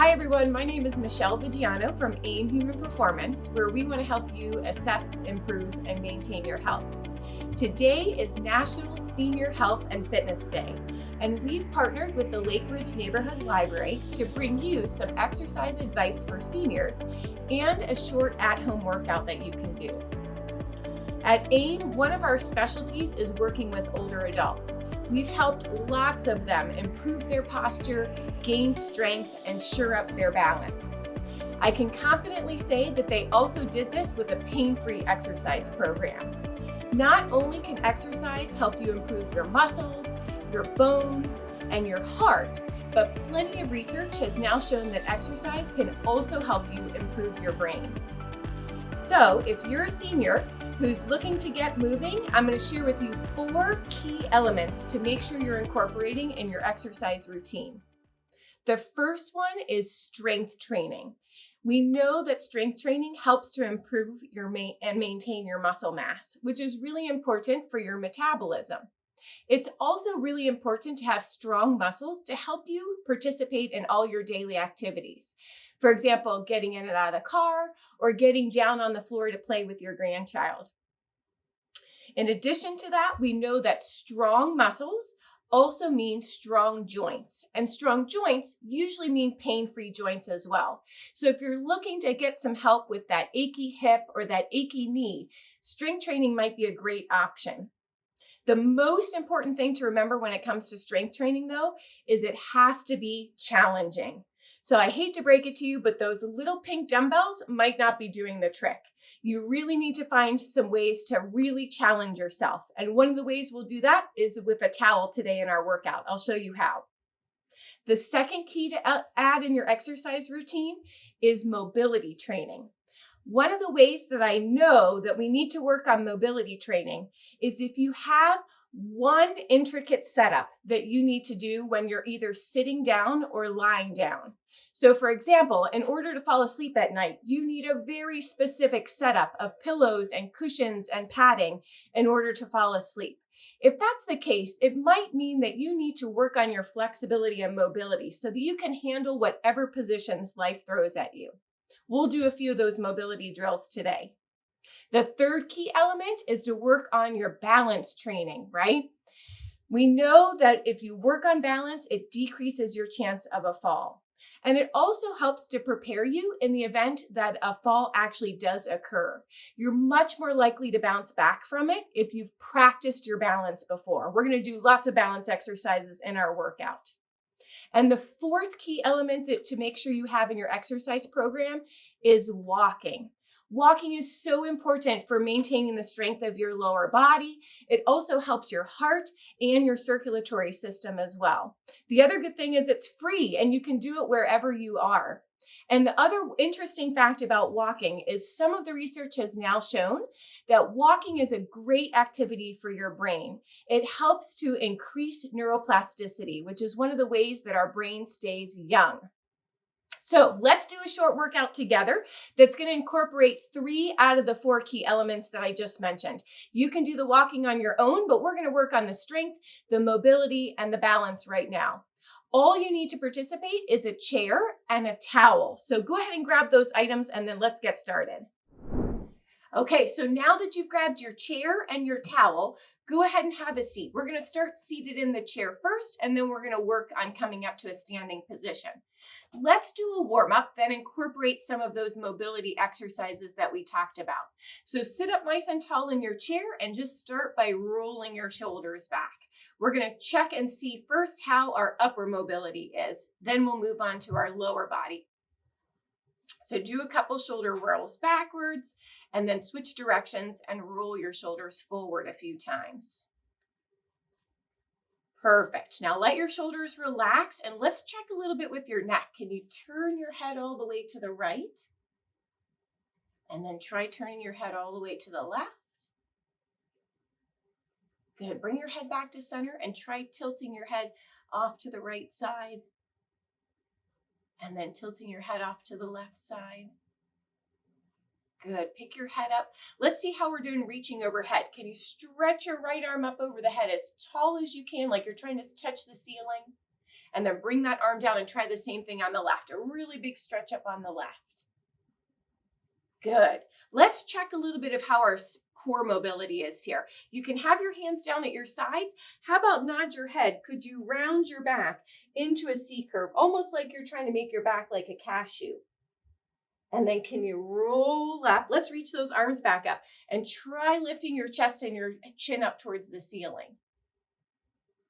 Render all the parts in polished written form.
Hi everyone, my name is Michelle Viggiano from AIM Human Performance, where we want to help you assess, improve, and maintain your health. Today is National Senior Health and Fitness Day, and we've partnered with the Lake Ridge Neighborhood Library to bring you some exercise advice for seniors and a short at-home workout that you can do. At AIM, one of our specialties is working with older adults. We've helped lots of them improve their posture, gain strength, and shore up their balance. I can confidently say that they also did this with a pain-free exercise program. Not only can exercise help you improve your muscles, your bones, and your heart, but plenty of research has now shown that exercise can also help you improve your brain. So if you're a senior who's looking to get moving, I'm going to share with you 4 key elements to make sure you're incorporating in your exercise routine. The first one is strength training. We know that strength training helps to improve and maintain your muscle mass, which is really important for your metabolism. It's also really important to have strong muscles to help you participate in all your daily activities. For example, getting in and out of the car or getting down on the floor to play with your grandchild. In addition to that, we know that strong muscles also mean strong joints, and strong joints usually mean pain-free joints as well. So if you're looking to get some help with that achy hip or that achy knee, strength training might be a great option. The most important thing to remember when it comes to strength training, though, is it has to be challenging. So I hate to break it to you, but those little pink dumbbells might not be doing the trick. You really need to find some ways to really challenge yourself. And one of the ways we'll do that is with a towel today in our workout. I'll show you how. The second key to add in your exercise routine is mobility training. One of the ways that I know that we need to work on mobility training is if you have one intricate setup that you need to do when you're either sitting down or lying down. So for example, in order to fall asleep at night, you need a very specific setup of pillows and cushions and padding in order to fall asleep. If that's the case, it might mean that you need to work on your flexibility and mobility so that you can handle whatever positions life throws at you. We'll do a few of those mobility drills today. The third key element is to work on your balance training, right? We know that if you work on balance, it decreases your chance of a fall. And it also helps to prepare you in the event that a fall actually does occur. You're much more likely to bounce back from it if you've practiced your balance before. We're going to do lots of balance exercises in our workout. And the fourth key element to make sure you have in your exercise program is walking. Walking is so important for maintaining the strength of your lower body. It also helps your heart and your circulatory system as well. The other good thing is it's free and you can do it wherever you are. And the other interesting fact about walking is some of the research has now shown that walking is a great activity for your brain. It helps to increase neuroplasticity, which is one of the ways that our brain stays young. So let's do a short workout together that's going to incorporate 3 out of the 4 key elements that I just mentioned. You can do the walking on your own, but we're going to work on the strength, the mobility, and the balance right now. All you need to participate is a chair and a towel. So go ahead and grab those items and then let's get started. Okay, so now that you've grabbed your chair and your towel, go ahead and have a seat. We're going to start seated in the chair first, and then we're going to work on coming up to a standing position. Let's do a warm-up, then incorporate some of those mobility exercises that we talked about. So sit up nice and tall in your chair and just start by rolling your shoulders back. We're going to check and see first how our upper mobility is. Then we'll move on to our lower body. So do a couple shoulder whirls backwards and then switch directions and roll your shoulders forward a few times. Perfect. Now let your shoulders relax and let's check a little bit with your neck. Can you turn your head all the way to the right? And then try turning your head all the way to the left. Good. Bring your head back to center and try tilting your head off to the right side. And then tilting your head off to the left side. Good. Pick your head up. Let's see how we're doing reaching overhead. Can you stretch your right arm up over the head as tall as you can, like you're trying to touch the ceiling? And then bring that arm down and try the same thing on the left. A really big stretch up on the left. Good. Let's check a little bit of how our core mobility is here. You can have your hands down at your sides. How about nod your head? Could you round your back into a C curve, almost like you're trying to make your back like a cashew? And then can you roll up? Let's reach those arms back up and try lifting your chest and your chin up towards the ceiling.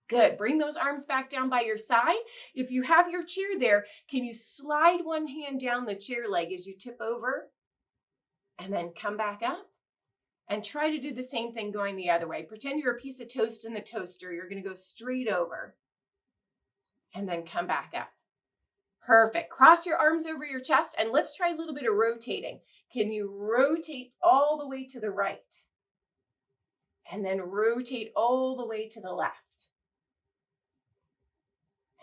Good. Bring those arms back down by your side. If you have your chair there, can you slide one hand down the chair leg as you tip over? And then come back up and try to do the same thing going the other way. Pretend you're a piece of toast in the toaster. You're going to go straight over and then come back up. Perfect. Cross your arms over your chest and let's try a little bit of rotating. Can you rotate all the way to the right? And then rotate all the way to the left.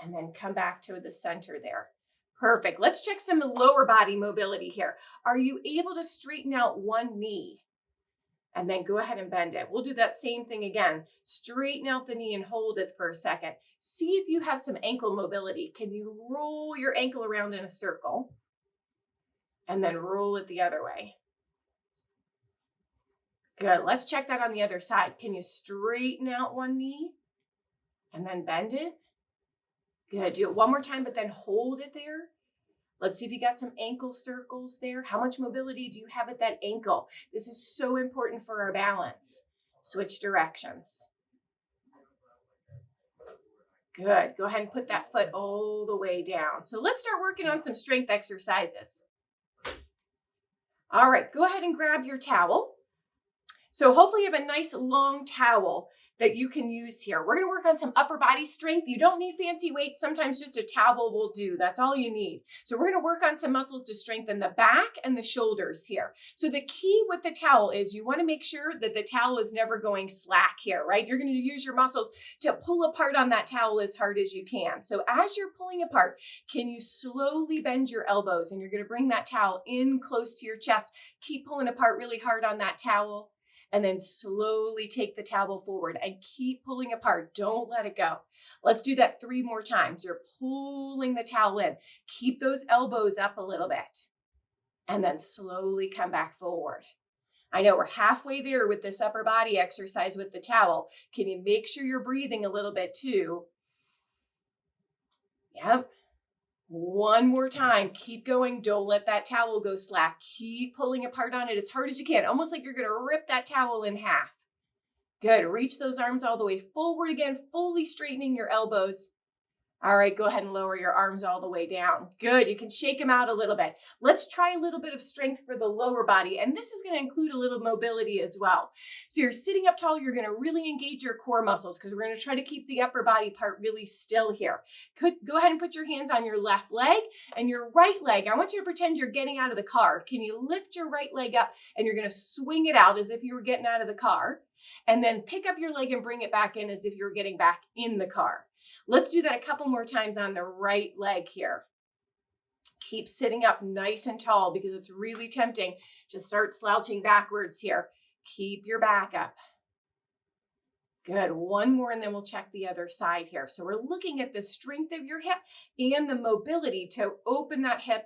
And then come back to the center there. Perfect. Let's check some lower body mobility here. Are you able to straighten out one knee? And then go ahead and bend it. We'll do that same thing again. Straighten out the knee and hold it for a second. See if you have some ankle mobility. Can you roll your ankle around in a circle? And then roll it the other way. Good. Let's check that on the other side. Can you straighten out one knee and then bend it? Good. Do it one more time, but then hold it there. Let's see if you got some ankle circles there. How much mobility do you have at that ankle? This is so important for our balance. Switch directions. Good. Go ahead and put that foot all the way down. So let's start working on some strength exercises. All right, go ahead and grab your towel. So hopefully you have a nice long towel that you can use here. We're going to work on some upper body strength. You don't need fancy weights. Sometimes just a towel will do. That's all you need. So we're going to work on some muscles to strengthen the back and the shoulders here. So the key with the towel is you want to make sure that the towel is never going slack here, right? You're going to use your muscles to pull apart on that towel as hard as you can. So as you're pulling apart, can you slowly bend your elbows? And you're going to bring that towel in close to your chest. Keep pulling apart really hard on that towel. And then slowly take the towel forward and keep pulling apart. Don't let it go. Let's do that 3 more times. You're pulling the towel in. Keep those elbows up a little bit. And then slowly come back forward. I know we're halfway there with this upper body exercise with the towel. Can you make sure you're breathing a little bit too? Yep. One more time. Keep going. Don't let that towel go slack. Keep pulling apart on it as hard as you can, almost like you're going to rip that towel in half. Good. Reach those arms all the way forward again, fully straightening your elbows. All right, go ahead and lower your arms all the way down. Good. You can shake them out a little bit. Let's try a little bit of strength for the lower body, and this is going to include a little mobility as well. So you're sitting up tall. You're going to really engage your core muscles because we're going to try to keep the upper body part really still here. Go ahead and put your hands on your left leg and your right leg. I want you to pretend you're getting out of the car. Can you lift your right leg up and you're going to swing it out as if you were getting out of the car, and then pick up your leg and bring it back in as if you were getting back in the car. Let's do that a couple more times on the right leg here. Keep sitting up nice and tall because it's really tempting to start slouching backwards here. Keep your back up. Good. One more and then we'll check the other side here. So we're looking at the strength of your hip and the mobility to open that hip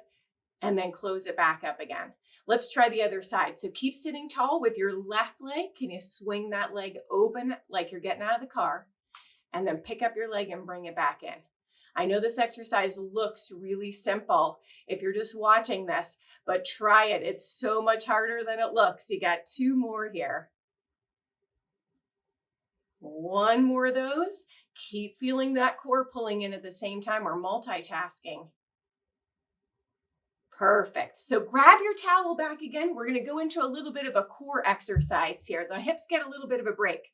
and then close it back up again. Let's try the other side. So keep sitting tall with your left leg. Can you swing that leg open like you're getting out of the car? And then pick up your leg and bring it back in. I know this exercise looks really simple if you're just watching this, but try it. It's so much harder than it looks. You got 2 more here. 1 more of those. Keep feeling that core pulling in at the same time. We're multitasking. Perfect. So grab your towel back again. We're going to go into a little bit of a core exercise here. The hips get a little bit of a break.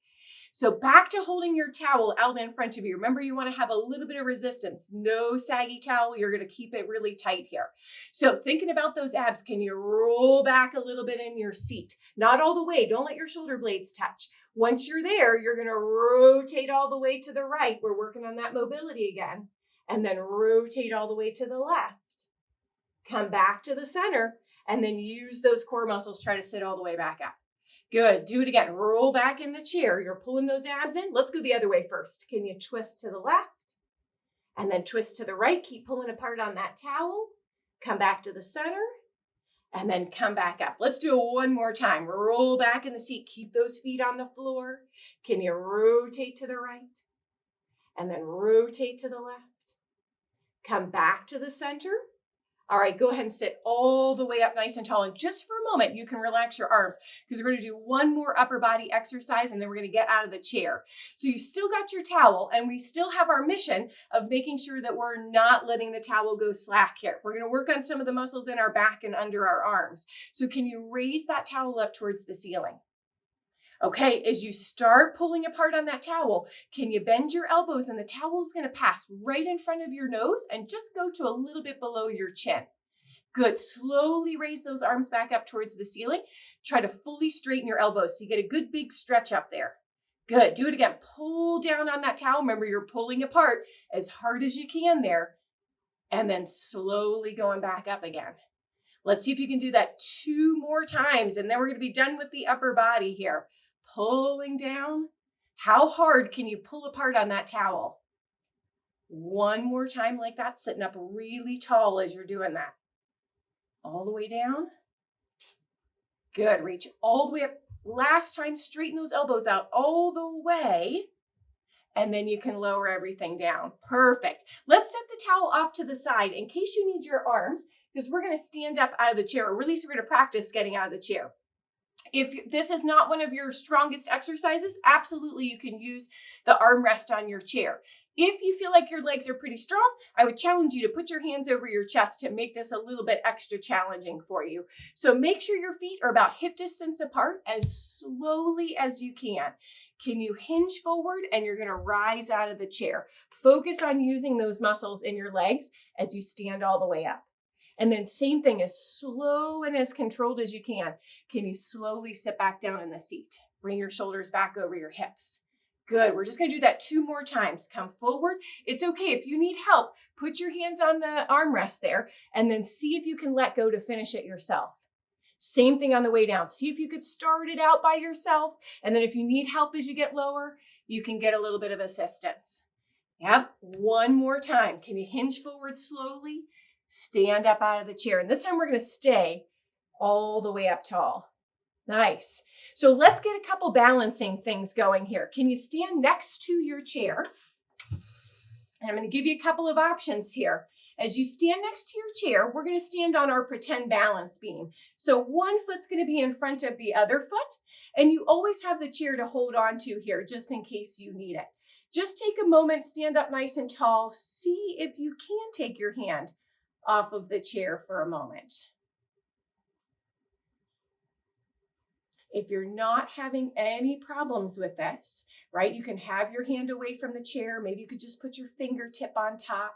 So back to holding your towel out in front of you. Remember, you want to have a little bit of resistance. No saggy towel. You're going to keep it really tight here. So thinking about those abs, can you roll back a little bit in your seat? Not all the way. Don't let your shoulder blades touch. Once you're there, you're going to rotate all the way to the right. We're working on that mobility again. And then rotate all the way to the left. Come back to the center and then use those core muscles. Try to sit all the way back up. Good. Do it again. Roll back in the chair. You're pulling those abs in. Let's go the other way first. Can you twist to the left And then twist to the right, keep pulling apart on that towel. Come back to the center and then come back up. Let's do it one more time. Roll back in the seat, keep those feet on the floor. Can you rotate to the right? And then rotate to the left. Come back to the center. All right, go ahead and sit all the way up nice and tall. And just for a moment, you can relax your arms because we're going to do one more upper body exercise and then we're going to get out of the chair. So you still got your towel and we still have our mission of making sure that we're not letting the towel go slack here. We're going to work on some of the muscles in our back and under our arms. So can you raise that towel up towards the ceiling? Okay, as you start pulling apart on that towel, can you bend your elbows and the towel is going to pass right in front of your nose and just go to a little bit below your chin. Good, slowly raise those arms back up towards the ceiling. Try to fully straighten your elbows so you get a good big stretch up there. Good, do it again. Pull down on that towel. Remember, you're pulling apart as hard as you can there and then slowly going back up again. Let's see if you can do that 2 more times and then we're going to be done with the upper body here. Pulling down. How hard can you pull apart on that towel? One more time like that, sitting up really tall as you're doing that. All the way down. Good, reach all the way up. Last time, straighten those elbows out all the way. And then you can lower everything down. Perfect. Let's set the towel off to the side in case you need your arms because we're going to stand up out of the chair, or at least we're going to practice getting out of the chair. If this is not one of your strongest exercises, absolutely you can use the armrest on your chair. If you feel like your legs are pretty strong, I would challenge you to put your hands over your chest to make this a little bit extra challenging for you. So make sure your feet are about hip distance apart as slowly as you can. Can you hinge forward and you're going to rise out of the chair? Focus on using those muscles in your legs as you stand all the way up. And then same thing, as slow and as controlled as you can. Can you slowly sit back down in the seat? Bring your shoulders back over your hips. Good. We're just going to do that 2 more times. Come forward. It's okay. If you need help, put your hands on the armrest there and then see if you can let go to finish it yourself. Same thing on the way down. See if you could start it out by yourself. And then if you need help as you get lower, you can get a little bit of assistance. Yep. One more time. Can you hinge forward slowly? Stand up out of the chair. And this time we're going to stay all the way up tall. Nice. So let's get a couple balancing things going here. Can you stand next to your chair? And I'm going to give you a couple of options here. As you stand next to your chair, we're going to stand on our pretend balance beam. So one foot's going to be in front of the other foot, and you always have the chair to hold on to here just in case you need it. Just take a moment, stand up nice and tall. See if you can take your hand off of the chair for a moment. If you're not having any problems with this, right, you can have your hand away from the chair. Maybe you could just put your fingertip on top,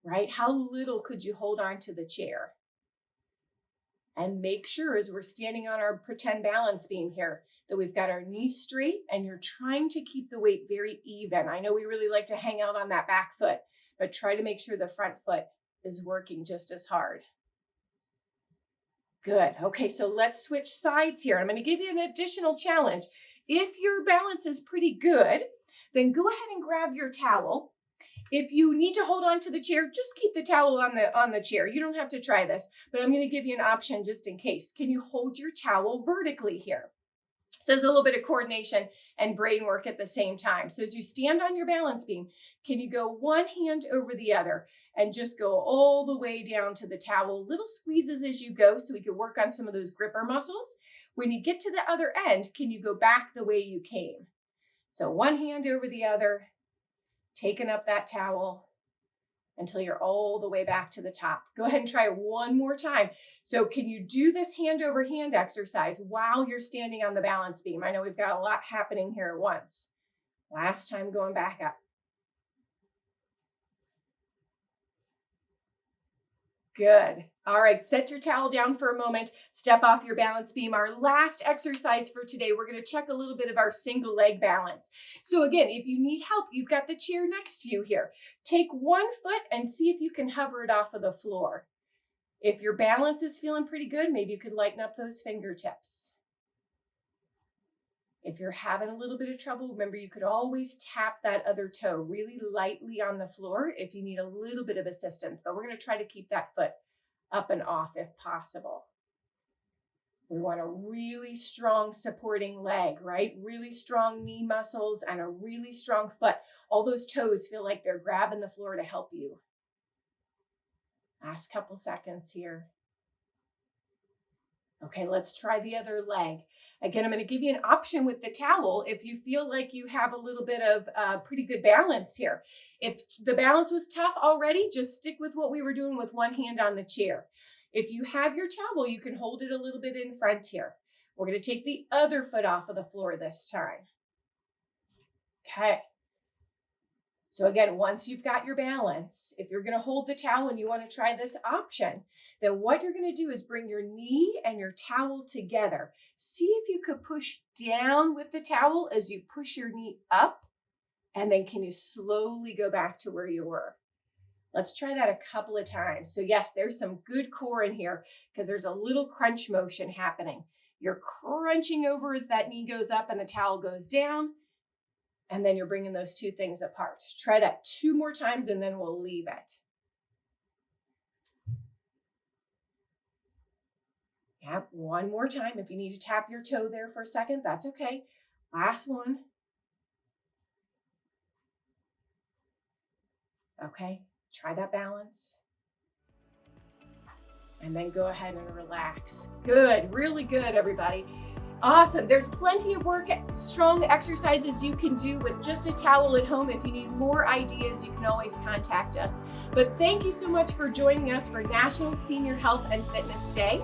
right? How little could you hold on to the chair? And make sure as we're standing on our pretend balance beam here that we've got our knees straight and you're trying to keep the weight very even. I know we really like to hang out on that back foot, but try to make sure the front foot is working just as hard. Good. Okay, so let's switch sides here. I'm going to give you an additional challenge. If your balance is pretty good, then go ahead and grab your towel. If you need to hold on to the chair, just keep the towel on the chair. You don't have to try this, but I'm going to give you an option just in case. Can you hold your towel vertically here? So there's a little bit of coordination and brain work at the same time. So as you stand on your balance beam, can you go one hand over the other and just go all the way down to the towel? Little squeezes as you go so we can work on some of those gripper muscles. When you get to the other end, can you go back the way you came? So one hand over the other, taking up that towel until you're all the way back to the top. Go ahead and try it one more time. So can you do this hand over hand exercise while you're standing on the balance beam? I know we've got a lot happening here at once. Last time going back up. Good. All right, set your towel down for a moment. Step off your balance beam. Our last exercise for today, we're going to check a little bit of our single leg balance. So again, if you need help, you've got the chair next to you here. Take one foot and see if you can hover it off of the floor. If your balance is feeling pretty good, maybe you could lighten up those fingertips. If you're having a little bit of trouble, remember you could always tap that other toe really lightly on the floor if you need a little bit of assistance, but we're going to try to keep that foot up and off if possible. We want a really strong supporting leg, right? Really strong knee muscles and a really strong foot. All those toes feel like they're grabbing the floor to help you. Last couple seconds here. Okay, let's try the other leg. Again, I'm going to give you an option with the towel if you feel like you have a little bit of pretty good balance here. If the balance was tough already, just stick with what we were doing with one hand on the chair. If you have your towel, you can hold it a little bit in front here. We're going to take the other foot off of the floor this time. Okay. So again, once you've got your balance, if you're going to hold the towel and you want to try this option, then what you're going to do is bring your knee and your towel together. See if you could push down with the towel as you push your knee up, and then can you slowly go back to where you were? Let's try that a couple of times. So yes, there's some good core in here because there's a little crunch motion happening. You're crunching over as that knee goes up and the towel goes down. And then you're bringing those two things apart. Try that 2 more times and then we'll leave it. Yeah, 1 more time. If you need to tap your toe there for a second, that's okay. Last one. Okay, try that balance. And then go ahead and relax. Good, really good, everybody. Awesome. There's plenty of strong exercises you can do with just a towel at home. If you need more ideas, you can always contact us. But thank you so much for joining us for National Senior Health and Fitness Day.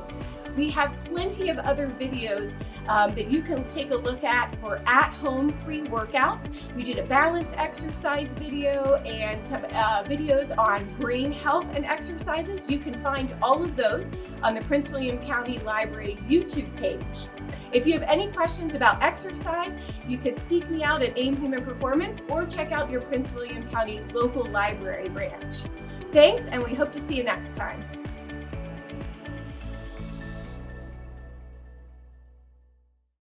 We have plenty of other videos that you can take a look at for at-home free workouts. We did a balance exercise video and some videos on brain health and exercises. You can find all of those on the Prince William County Library YouTube page. If you have any questions about exercise, you could seek me out at AIM Human Performance or check out your Prince William County local library branch. Thanks, and we hope to see you next time.